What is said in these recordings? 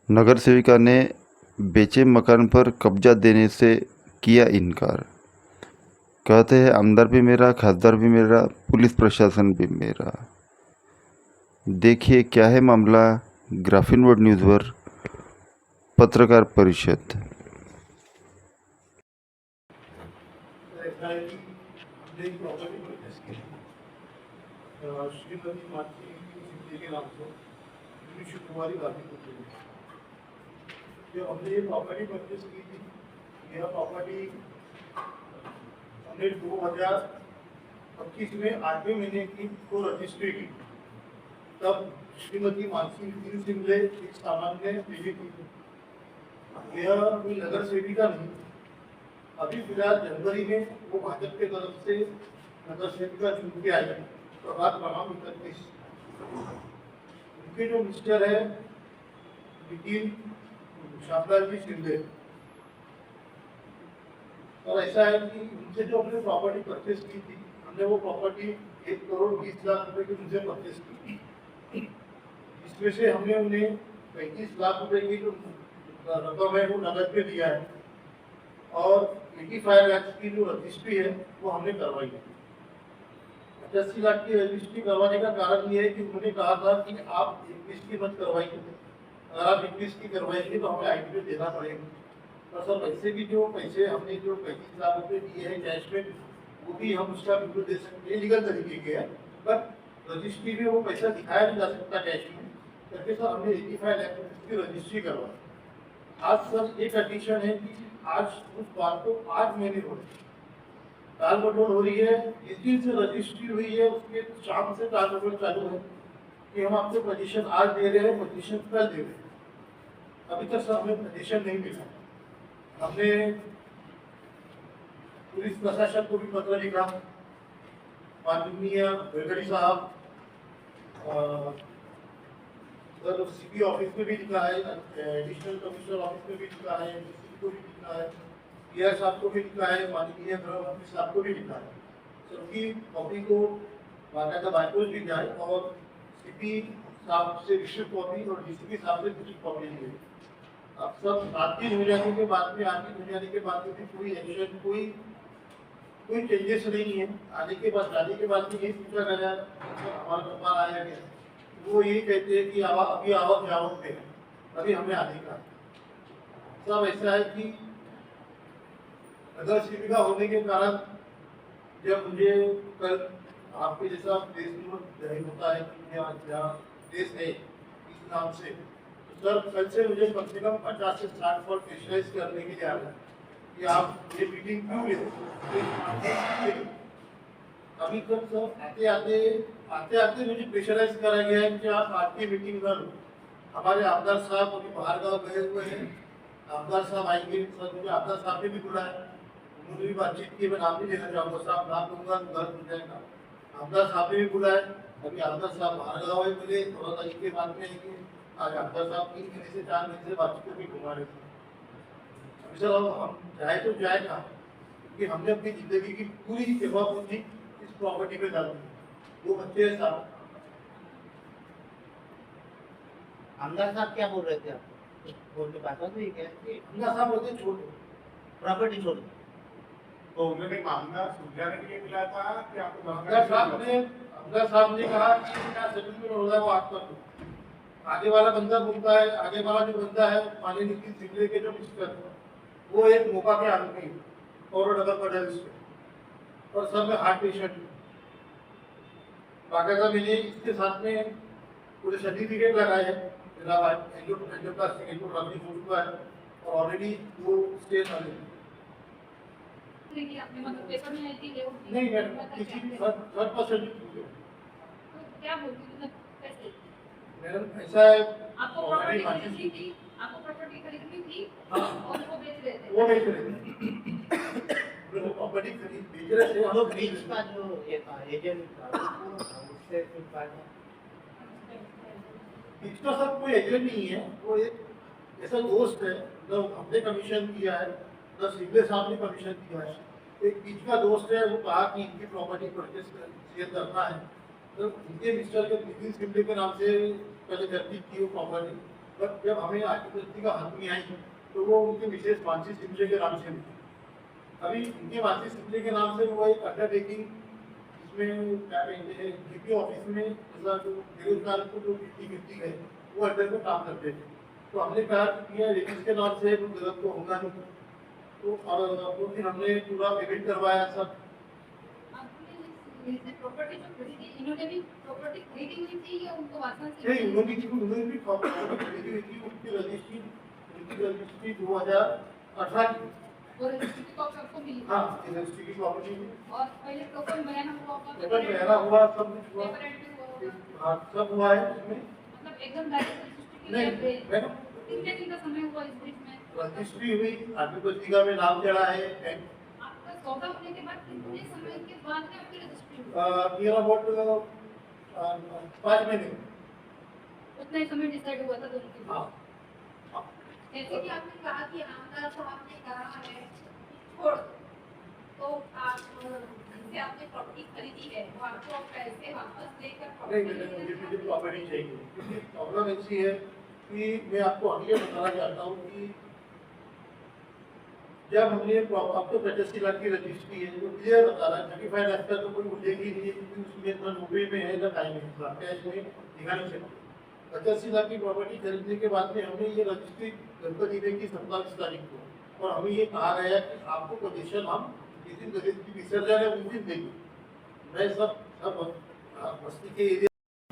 नगर सेविका ने बेचे मकान पर कब्जा देने से किया इनकार। कहते हैं आमदार भी मेरा, खासदार भी मेरा, पुलिस प्रशासन भी मेरा। देखिए क्या है मामला। ग्राफिन वर्ल्ड न्यूज़वर पत्रकार परिषद। ऐसा है कि हमने एक प्रॉपर्टी परचेस की श्रीमती मातृ सिंह के नाम से विष्णु कुमारी गांधी पुत्र में। जो हमने ये प्रॉपर्टी परचेस की थी, यह प्रॉपर्टी हमने 2025 में 8वें महीने की को रजिस्ट्री की। तब श्रीमती मानसी सिंह ने एक सामान्य भेजी थी। यह कोई नगर सेविका नहीं। अभी फिलहाल जनवरी में वो भाजपा के तरफ से नगर सेविका चुन के आई है, प्रभात प्रणाम 31। उनके जो मिनिस्टर है नितिन शामलाल जी शिंदे। और ऐसा है कि उनसे जो हमने प्रॉपर्टी परचेस की थी, हमने वो प्रॉपर्टी 1,20,00,000 रुपए की उनसे परचेस की। इसमें से हमने उन्हें 35 लाख रुपए की जो रकम है वो नगद पे दिया है और 85 लाख की जो रजिस्ट्री है वो हमने करवाई है। 85 लाख की रजिस्ट्री करवाने का कारण ये है कि उन्होंने कहा था कि आप 21 की मत करवाइए, अगर आप 21 की करवाएंगे तो हमें आईटी देना पड़ेगा। और सर वैसे भी जो पैसे हमने जो 35 लाख रुपए दिए हैं कैश में, वो भी हम उसका बिल्कुल दे सकते हैं, लीगल तरीके के है। बट रजिस्ट्री में वो पैसा दिखाया नहीं जा सकता कैश में करके सर हमने 85 लाख की रजिस्ट्री करवाई। आज सर ये कंडीशन है कि आज उस बात को 8 महीने हो रहे, टाल मटोल हो रही है। इस दिन से रजिस्ट्री हुई है, उसके शाम से टाल मटोल चालू है कि हम आपको पोजीशन आज दे रहे हैं, पोजीशन कल दे रहे हैं। अभी तक सर हमें पोजीशन नहीं मिला। हमने पुलिस प्रशासन को भी पत्र लिखा, माननीय वेगड़ी साहब सर सीपी ऑफिस में भी लिखा है, एडिशनल कमिश्नर ऑफिस में भी लिखा है, डीसीपी को भी लिखा है, पीआर साहब को भी लिखा है, माननीय गृह मंत्री साहब को भी लिखा है। सर उनकी कॉपी को बाकायदा बाइपोज भी जाए और सीपी साहब से रिसिप्ट कॉपी और डीसीपी साहब से रिसिप्ट कॉपी ली गई। अब सब 7 दिन हो जाने के बाद में, 8 दिन हो जाने के बाद में भी कोई एक्शन, कोई चेंजेस नहीं है। आने के बाद जाने के बाद में यही पूछा गया हमारा व्यापार आया गया, वो यही कहते हैं कि अभी आवक जावक पे है, अभी हमें आने का। सब ऐसा है कि नगर सेविका होने के कारण जब मुझे कल आपके जैसा देश में जाहिर होता है कि यहाँ देश है इस नाम से, तो सर कल से मुझे कम से कम 50 से 60 पर प्रेशराइज करने के लिए आ रहा है कि आप ये मीटिंग क्यों लेते। अभी तक सर आते आते मुझे प्रेशराइज करा गया है कि आप आज की मीटिंग न लो। हमारे आमदार साहब अभी बाहर गाँव गए हुए हैं, आमदार साहब आएंगे। सर मुझे आमदार साहब ने भी बुलाया, उन्होंने भी बातचीत की, मैं नाम नहीं लेना चाहूँगा, साहब नाम दूंगा तो घर मिल जाएगा। आमदार साहब ने भी बुलाया, अभी आमदार साहब बाहर गाँव है, मुझे थोड़ा सा इसके बाद में है कि आज आमदार साहब 3 महीने से 4 महीने से बातचीत भी घुमा रहे थे। अभी सर अब हम जाए तो जाए कहाँ, क्योंकि हमने अपनी जिंदगी की पूरी सेवा पूंजी इस प्रॉपर्टी पे डाल दी। 2 बच्चे हैं साहब। आमदार साहब क्या बोल रहे थे आपको? बोलने बात हो गई क्या कि आमदार साहब बोलते छोड़ दो, प्रॉपर्टी छोड़ दो? तो उन्होंने मामला सुलझाने के लिए बुलाया था कि आपको आमदार साहब ने कहा कि क्या सेटलमेंट हो रहा है वो आप कर दो। आगे वाला बंदा बोलता है, आगे वाला जो बंदा है माननीय नितिन सिंगले के जो मिनिस्टर, वो एक मौका के आदमी है और नगर पटेल से, और सब में हार्ट पेशेंट। बाकायदा मैंने इसके साथ में पूरे सर्टिफिकेट लगाए हैं, मेरा एंजियोप्लास्टिक हो चुका है और ऑलरेडी 2 स्टेज आ गए। आपने मतलब पेपर में आई थी ये नहीं मैडम, किसी थर्ड पर्सन क्या बोलती मतलब कैसे मैडम ऐसा है। आपको प्रॉपर्टी खरीदनी थी, आपको प्रॉपर्टी खरीदनी थी हाँ। और वो बेच रहे थे। वो बेच रहे थे, प्रॉपर्टी खरीद बेच रहे थे, वो बीच का जो ये था एजेंट था उससे कुछ बात है? इसका सब कोई एजेंट नहीं है, वो एक ऐसा दोस्त है, मतलब हमने कमीशन किया है, तो सिंगले साहब ने कमीशन किया है। एक बीच का दोस्त है, वो कहा कि इनकी प्रॉपर्टी परचेस करना है, तो इनके मिस्टर के नितिन सिंगले के नाम से पहले करती थी वो प्रॉपर्टी, पर जब हमें आर्टिकल का हाथ में आई तो वो उनके मिसेस मानसी सिंधे के नाम से मिली। अभी उनके मानसी सिंधे के नाम से वो एक अंडरटेकिंग, इसमें क्या कहते हैं जीपी ऑफिस में ऐसा जो बेरोजगार को जो गिफ्टी गिफ्टी है वो अंडर में काम करते थे। तो हमने कहा कि ये लेडीज के नाम से गलत तो होगा नहीं, तो और वो फिर हमने पूरा पेमेंट करवाया सब। आपने प्रॉपर्टी जो खरीदी इन्होंने भी प्रॉपर्टी खरीदी हुई थी या उनको वासना से नहीं, उन्होंने भी प्रॉपर्टी खरीदी हुई थी, उनकी रजिस्ट्री 2018 की। और रजिस्ट्री की कॉपी आपको मिली? हाँ, रजिस्ट्री की प्रॉपर्टी और पहले टोकन बनाना हुआ होगा, पेपर मेरा हुआ, सब कुछ हुआ। पेपर एंट्री हुआ होगा, हाँ, सब हुआ है इसमें। मतलब एकदम डायरेक्ट रजिस्ट्री के नहीं, लिए मैडम कितने दिन का समय हुआ इस बीच में? रजिस्ट्री हुई, आर्टिकल पत्रिका में नाम चढ़ा है। आपका सौदा होने के बाद कितने समय के बाद में आपकी रजिस्ट्री हुई? नियर अबाउट 5 महीने। उतना ही समय डिसाइड हुआ था दोनों के बीच। हाँ, जैसे कि आपने कहा कि आमदार साहब ने कहा है छोड़ दो, तो आप जिनसे आपने प्रॉपर्टी खरीदी है वो आपको पैसे वापस देकर नहीं मैडम, मुझे प्रॉपर्टी चाहिए, क्योंकि प्रॉब्लम ऐसी है कि मैं आपको आगे बताना चाहता हूँ कि जब हमने अब तो 85 लाख की रजिस्ट्री है, जो क्लियर बता रहा है 35 लाख का तो कोई मुझेगी नहीं है, क्योंकि उसमें ना नौकरी में है ना टाइम है, कैश में दिखा नहीं सकते। 85 लाख की प्रॉपर्टी खरीदने के बाद में हमने ये रजिस्ट्री गणपति देवी की 27 तारीख को, और हमें ये कहा गया कि आपको पोजीशन हम जिस दिन गणेश की विसर्जन है उस दिन देंगे। मैं सब बस्ती के एरिया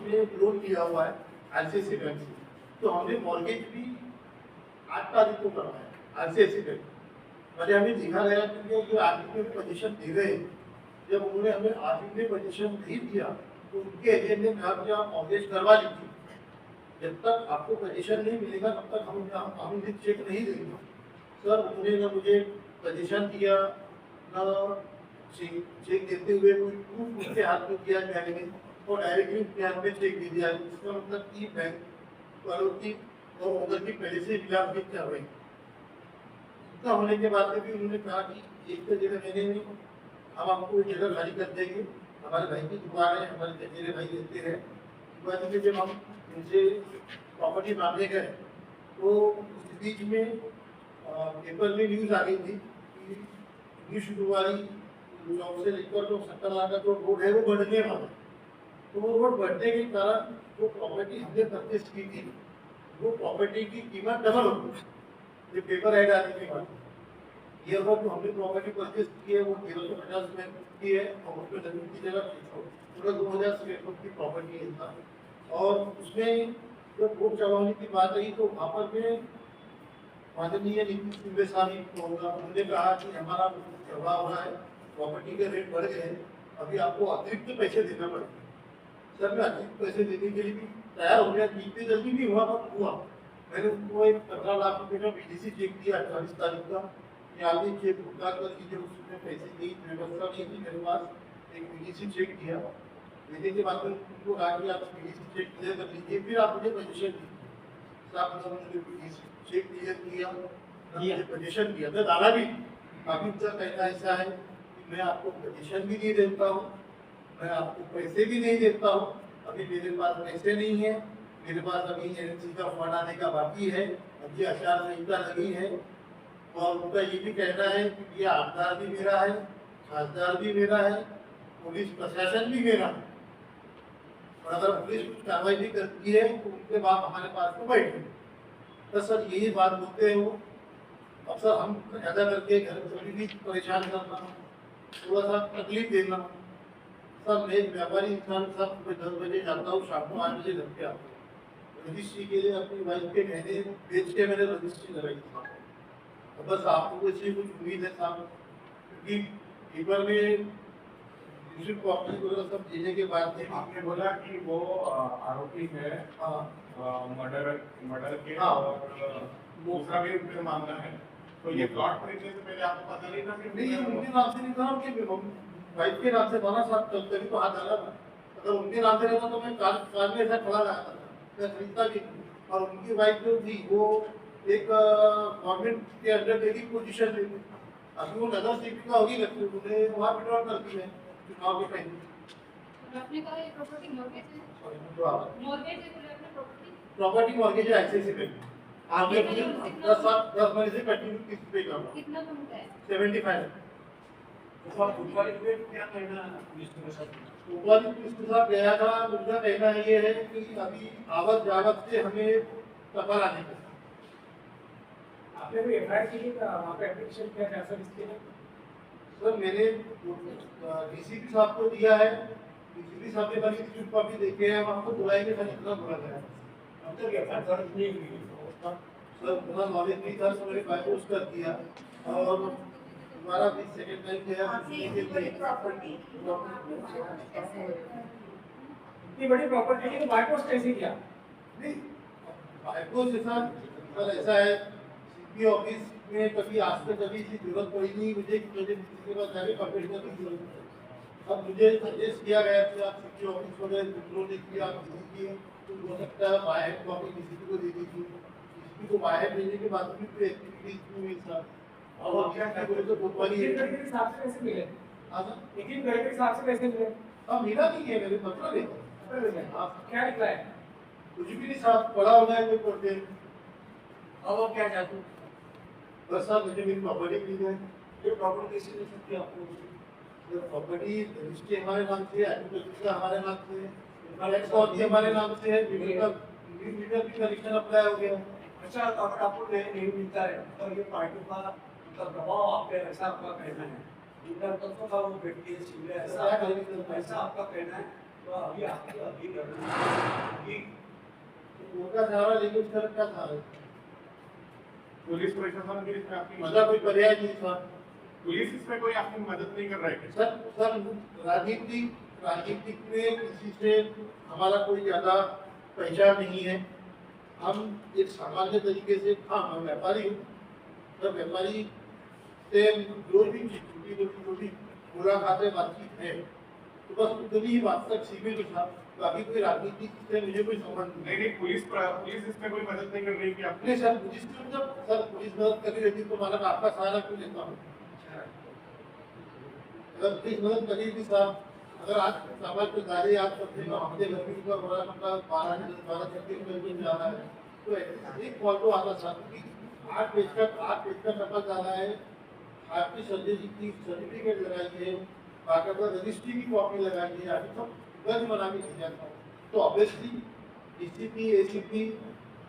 में लोन लिया हुआ है आईसीआईसी बैंक से, तो हमने मॉर्गेज भी 8 तारीख को करवाया आईसीआईसी बैंक। मैंने हमें दिखा गया कि ये आर्थिक में पोजीशन दे गए, जब उन्होंने हमें आर्थिक में पोजीशन नहीं दिया तो उनके एजेंट ने कहा कि आप मॉर्गेज करवा लीजिए, जब तक आपको पोजीशन नहीं मिलेगा तब तक हम चेक नहीं देंगे। सर उन्होंने ना मुझे पोजीशन दिया, ना चेक देते हुए कोई प्रूफ उसके हाथ में दिया बैंक ने, और डायरेक्टली उसके हाथ में चेक दे दिया। इसका मतलब कि बैंक वालों की और ओनर की पहले से मिलावट कर रही। इतना होने के बाद में भी उन्होंने कहा कि एक तो जगह मैंने हम आपको एक जगह खाली कर देंगे, हमारे भाई की दुकान है, हमारे मेरे भाई रहते हैं। दुकान में जब हम उनसे प्रॉपर्टी मांगने गए तो उस बीच में पेपर में न्यूज़ आ गई थी कि न्यू शुरू वाली चौक से लेकर जो 70 लाख का जो रोड है वो बढ़ने वाला है। तो वो रोड बढ़ने के कारण जो प्रॉपर्टी हमने परचेस की थी वो प्रॉपर्टी की कीमत डबल हो गई। ये पेपर ऐड आने के बाद ये जो हमने प्रॉपर्टी परचेस की है वो 1350 में की है, और उसमें जमीन की जगह पूरा 2000 स्क्वायर फुट की प्रॉपर्टी है था। और उसमें जब कोर्ट चलाने की बात आई तो वहाँ पर में माननीय नीति निदेशालय होगा, उन्होंने कहा कि हमारा झगड़ा हो रहा है, प्रॉपर्टी के रेट बढ़ गए, अभी आपको अतिरिक्त पैसे देना पड़ेगा। सर मैं अतिरिक्त पैसे देने के लिए भी तैयार हो गया, इतनी जल्दी नहीं हुआ पर हुआ। मैंने उनको एक 15 लाख रुपये का बीडीसी चेक दिया 28 तारीख का, कि आगे चेक भुगतान कर दीजिए, उसमें पैसे की व्यवस्था नहीं थी मेरे पास। एक बीडीसी चेक दिया, देने के बाद उनको कहा कि आप बीडीसी चेक क्लियर कर लीजिए, फिर आप मुझे पोजीशन दीजिए। साहब मुझे बीडीसी चेक क्लियर किया, मुझे पोजीशन दिया, मैं डाला भी। अभी उनका कहना ऐसा है कि मैं आपको पोजीशन भी नहीं देता हूँ, मैं आपको पैसे भी नहीं देता हूँ, अभी मेरे पास पैसे नहीं है, मेरे पास अभी एनसी का फंड आने का बाकी है, अभी आचार संहिता लगी है। और उनका ये भी कहना है कि ये आमदार भी मेरा है, खासदार भी मेरा है, पुलिस प्रशासन भी मेरा है, और अगर पुलिस कुछ कार्रवाई भी करती है तो उनके बाद हमारे पास में बैठे। तो सर यही बात बोलते हो, अब सर हम ज़्यादा करके घर में भी परेशान करना, थोड़ा सा तकलीफ देना। सर मैं एक व्यापारी इंसान, सब सुबह 10 बजे जाता हूँ, शाम को 8 बजे घर पे आता हूँ। रजिस्ट्री के लिए अपनी वाइफ के गहने बेच के मैंने रजिस्ट्री लगाई था। तो बस आपको इससे कुछ उम्मीद है साहब, क्योंकि पेपर में दूसरी कॉपी वगैरह सब देने के बाद में आपने बोला कि वो आरोपी है मर्डर के, हाँ। और दूसरा भी उनके मामला है, तो ये प्लॉट खरीदने से पहले आपको पता नहीं था कि नहीं, उनके नाम से नहीं था, उनके वाइफ के नाम से बना साहब, तभी तो हाथ डाला था। अगर उनके नाम से रहता तो मैं कार में ऐसा खड़ा रहता था, मैं खरीदता भी नहीं। और उनकी वाइफ जो थी वो एक गवर्नमेंट के अंडर टेकिंग पोजीशन में थी, अभी वो नगर सेविका होगी लगती है, उन्हें वहाँ विड्रॉल करती है चुनाव के टाइम। आपने कहा ये प्रॉपर्टी मॉर्गेज है, सॉरी, मॉर्गेज है बोले आपने प्रॉपर्टी, प्रॉपर्टी मॉर्गेज है ICICI बैंक आगे मुझे 10 महीने से कंटिन्यू किस्त पे कर रहा हूँ कितना बनता है 75 तो आप ऊपर क्या कहना है पुलिस प्रशासन? ऊपर पुलिस के साथ गया था, उनका कहना ये है कि अभी आवक जावक से हमें टकर आने का आपने कोई एफआईआर की वहाँ पे एप्लीकेशन किया था सर इसके लिए? सर मेरे डीसीपी साहब को दिया है, डीसीपी साहब ने कल की कॉपी देखे हैं, हमको बुलाए के साथ इतना बुला है अब तक एफआईआर दर्ज नहीं हुई है। सर पूरा नॉलेज नहीं था, सर मैंने पोस्ट कर दिया और हमारा भी सेकंड टाइम गया इतनी बड़ी प्रॉपर्टी है तो बाईपास कैसे किया? नहीं बाइको से सर ऐसा है सीपी ऑफिस में कभी आज तक कभी इसकी जरूरत पड़ी नहीं मुझे कि मुझे किसी के पास जाके कंप्लेंट करने की जरूरत है। अब मुझे सजेस्ट किया गया कि आप सीपी ऑफिस को कंट्रोल देखिए, आप किसी की तो हो सकता है बाहर कॉपी किसी को दे दीजिए, किसी को बाहर भेजने के बाद भी कोई एक्टिविटीज में साथ और क्या क्या बोले तो बुधवारी एक घर के हिसाब से कैसे मिले? हाँ सर एक ही घर के हिसाब से कैसे मिले? अब मिला नहीं है मेरे मतलब है आप क्या लिखा है? कुछ भी नहीं साथ पड़ा होना है कोई पढ़ते अब आप क्या चाहते हो? बस साहब मुझे मेरी प्रॉपर्टी मिल जाए। ये प्रॉपर्टी कैसे मिल सकती है आपको? प्रॉपर्टी रजिस्ट्री हमारे नाम से है, एग्रीकल्चर हमारे नाम से है, टैक्स ऑथोरिटी हमारे नाम से है, मीटर की कनेक्शन अप्लाई हो गया। अच्छा अगर आपको नहीं मिलता है तो ये पार्टी का मतलब दबाव आप पे ऐसा आपका कहना है जिनका तत्व का वो व्यक्ति है सिविल ऐसा आपका कहना है तो अभी आपकी अभी अभी उनका सहारा लेकिन इस तरह क्या सहारा पुलिस प्रशासन भी इसमें आपकी मतलब कोई पर्याय नहीं था पुलिस इसमें कोई आपकी मदद नहीं कर रहा है क्या? सर राजनीतिक में किसी से हमारा कोई ज्यादा पहचान नहीं है। हम एक सामान्य तरीके से हाँ मैं व्यापारी हूँ, जब व्यापारी से जो भी छोटी मुलाकातें बातचीत है तो बस उतनी ही बात तक सीमित था, बाकी कोई राजनीति से मुझे कोई संबंध नहीं। नहीं पुलिस इसमें कोई मदद नहीं कर रही कि आपने नहीं सर पुलिस की मतलब सर पुलिस मदद कर रही थी तो माना आपका सहारा क्यों लेता हूँ? अगर पुलिस मदद करी थी साहब, अगर आज समाज के दायरे आप सबसे हफ्ते भर में का बड़ा मतलब 12-13 मिनट जा रहा है तो एक फॉल्टो आता था कि 8 पेज का नकल जा रहा है, आपकी सर्टिफिकेट लगाई है, बाकायदा रजिस्ट्री की कॉपी लगाई है, अभी सब दर्ज बना के भेजा था तो ऑब्वियसली डीसीपी एसीपी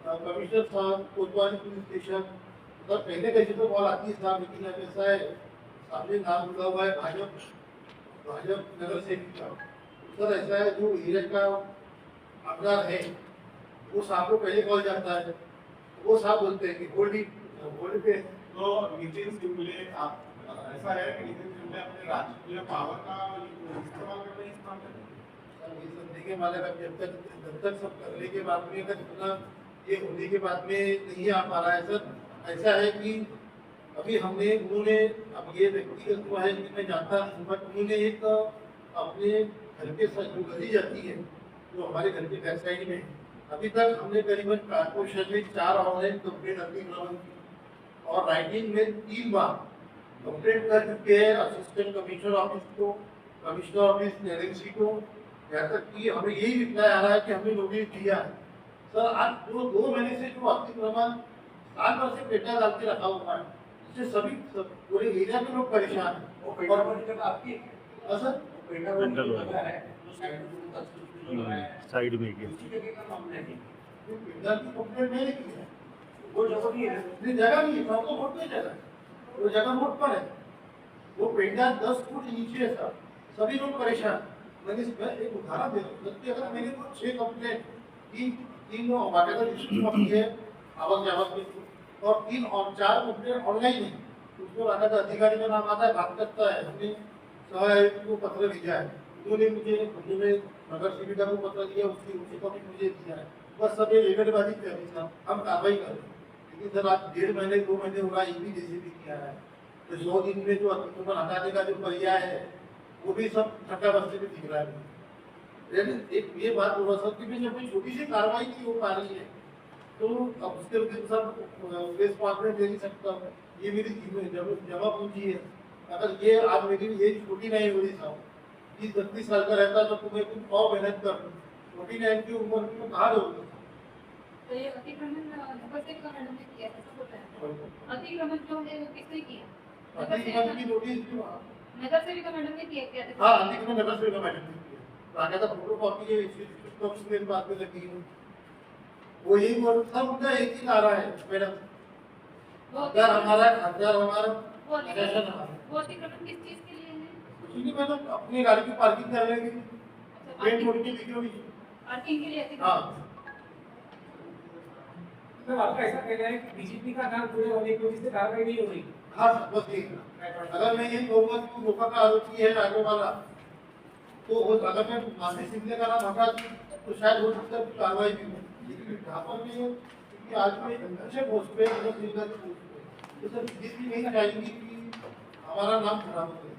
कमिश्नर साहब कोतवाली पुलिस स्टेशन मतलब पहले कैसे तो कॉल आती है साहब, लेकिन अब ऐसा है सामने नाम जुड़ा हुआ है भाजप नगर सेवक का सर ऐसा है जो एरिया का अपराध है वो साहब को पहले कॉल जाता है, वो साहब बोलते हैं कि बोलते हैं तो नितिन सिंगले आप ऐसा है कि नितिन सिंगले अपने राजकीय पावर का इस्तेमाल कर रहे हैं इस मामले में? सर ये सब देखिए माले का जब तक सब करने के बाद में अगर इतना ये होने के बाद में नहीं आ पा रहा है सर। ऐसा है कि अभी उन्होंने अब ये व्यक्तिगत तो है कि मैं जानता हूँ बट उन्होंने एक अपने घर के साथ जो गली जाती है जो हमारे घर के बैक साइड में अभी तक हमने करीबन कारपोरेशन में 4 ऑनलाइन कंप्लेंट अभी और राइटिंग में 3 बार कंप्लेंट कर चुके हैं असिस्टेंट कमिश्नर ऑफिस को, कमिश्नर ऑफिस एलएमसी को, यहाँ तक कि हमें यही रिप्लाई आ रहा है कि हमने नोटिस दिया है। सर आज 2 महीने से जो अतिक्रमण साल भर से पेटा डाल के रखा हुआ है इससे सभी पूरे एरिया में लोग परेशान हैं। वो पेटा वाली जगह आपकी सर पेटा वाली जगह है जो साइड में है उसी जगह का मामला है पेटा की कंप्लेंट मैंने की है, वो जगह नहीं है नहीं जगह नहीं है, सबको वोट नहीं जगह है, वो जगह वोट पर है, वो पेटा 10 फुट नीचे है सर, सभी लोग परेशान। मैंने एक उदाहरण दे रहा हूँ, अगर मैंने 6 कंप्लेंट 3 बाकायदा रजिस्ट्री की है आवक जावक की और 3 और 4 कंप्लेंट ऑनलाइन है, उसको बाकायदा अधिकारी का नाम आता है, बात करता है, हमने सहायक को पत्र भेजा है, उन्होंने मुझे नगर सेविका को पत्र दिया, उसी को भी मुझे दिया है, बस सब ये लेबरबाजी कर रही था, हम कार्रवाई कर रहे हैं। लेकिन सर आज 1.5 महीने 2 महीने हुआ ये भी जैसे भी किया है तो 100 दिन में जो अतिक्रमण हटाने का जो पर्याय है वो भी सब ठट्टा बस्ती में दिख रहा है। लेकिन एक ये बात हो रहा कि जब कोई छोटी सी कार्रवाई नहीं हो पा रही है तो अब उसके लिए सब रेस्पॉन्सिबिलिटी ले नहीं सकता हूँ, ये मेरी जमा पूंजी है। अगर ये आज मेरी एज 49 हो रही था, 30-32 साल का रहता तो तुम्हें कुछ और मेहनत कर 49 की उम्र में कहाँ होगी तो ये अतिक्रमण नगर सेविका मैडम ने किया ऐसा बोलता है। अतिक्रमण जो है वो किसने किया? नगर अतिक्रमण की सेविका नोटिस नगर सेविका मैडम ने किया क्या? हाँ अतिक्रमण नगर सेविका मैडम ने किया। बाकायदा फोटो कॉपी है इसकी मेरे पास में लगी है। वो यही बोल सब उनका एक ही नारा है मैडम, घर हमारा घर हमारा वो राशन हमारा। अतिक्रमण किस चीज के लिए है? कुछ नहीं मैडम अपनी गाड़ी की पार्किंग कर रहे हैं, पेड़ मोड़ के लिखी हुई है। पार्किंग के लिए अतिक्रमण। हाँ तो आपका ऐसा कहना है कि बीजेपी का नाम पूरे होने की वजह से कार्रवाई नहीं हो रही? हाँ बस यही है। अगर मैं ये कहूँगा कि रोका का आरोपी है आगे वाला, तो अगर मैं मानसी सिंह का नाम हटा दूँ तो शायद हो सकता है कि कार्रवाई भी हो, लेकिन ढापा में है क्योंकि आज में अच्छे पोस्ट पे मतलब सिंह की पोस्ट पे तो सर बीजेपी नहीं चाहेंगी कि हमारा नाम खराब हो जाए।